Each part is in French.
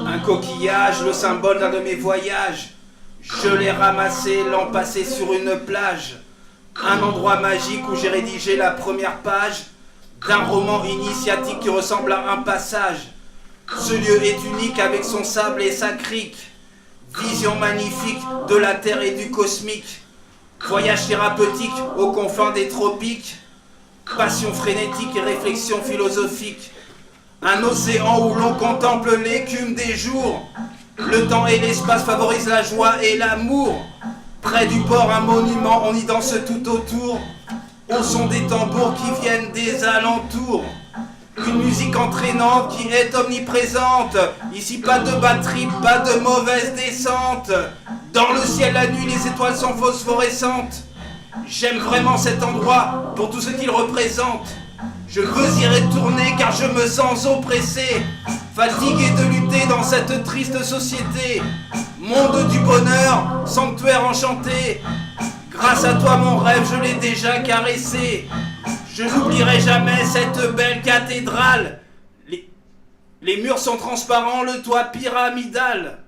Un coquillage, le symbole d'un de mes voyages. Je l'ai ramassé l'an passé sur une plage. Un endroit magique où j'ai rédigé la première page d'un roman initiatique qui ressemble à un passage. Ce lieu est unique avec son sable et sa crique. Vision magnifique de la terre et du cosmique. Voyage thérapeutique aux confins des tropiques. Passion frénétique et réflexion philosophique. Un océan où l'on contemple l'écume des jours. Le temps et l'espace favorisent la joie et l'amour. Près du port, un monument, on y danse tout autour. Au son des tambours qui viennent des alentours. Une musique entraînante qui est omniprésente. Ici pas de batterie, pas de mauvaise descente. Dans le ciel la nuit, les étoiles sont phosphorescentes. J'aime vraiment cet endroit pour tout ce qu'il représente. Je veux y retourner car je me sens oppressé, fatigué de lutter dans cette triste société. Monde du bonheur, sanctuaire enchanté. Grâce à toi mon rêve je l'ai déjà caressé. Je n'oublierai jamais cette belle cathédrale. Les murs sont transparents, le toit pyramidal.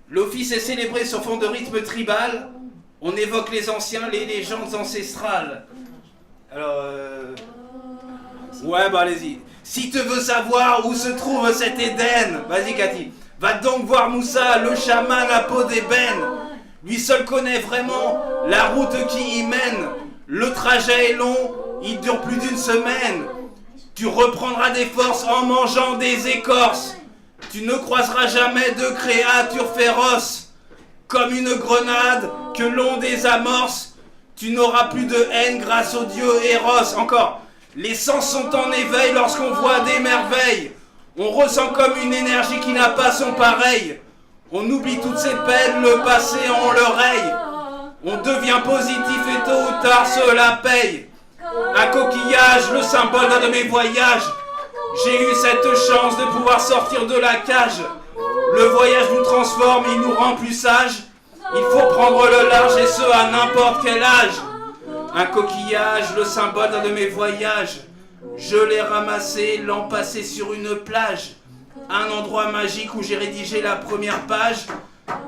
L'office est célébré sur fond de rythme tribal. On évoque les anciens, les légendes ancestrales. Alors, ouais, bah allez-y. Si tu veux savoir où se trouve cet Éden, vas-y Cathy, va donc voir Moussa, le chaman à peau d'ébène. Lui seul connaît vraiment la route qui y mène. Le trajet est long, il dure plus d'une semaine. Tu reprendras des forces en mangeant des écorces. Tu ne croiseras jamais de créatures féroces. Comme une grenade que l'on désamorce. Tu n'auras plus de haine grâce au dieu Eros. Encore, les sens sont en éveil lorsqu'on voit des merveilles. On ressent comme une énergie qui n'a pas son pareil. On oublie toutes ses peines, le passé on le raye. On devient positif et tôt ou tard cela paye. Un coquillage, le symbole d'un de mes voyages. J'ai eu cette chance de pouvoir sortir de la cage. Le voyage nous transforme, il nous rend plus sages. Il faut prendre le large et ce à n'importe quel âge. Un coquillage, le symbole d'un de mes voyages. Je l'ai ramassé l'an passé sur une plage. Un endroit magique où j'ai rédigé la première page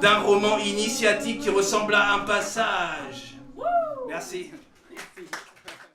d'un roman initiatique qui ressemble à un passage. Merci.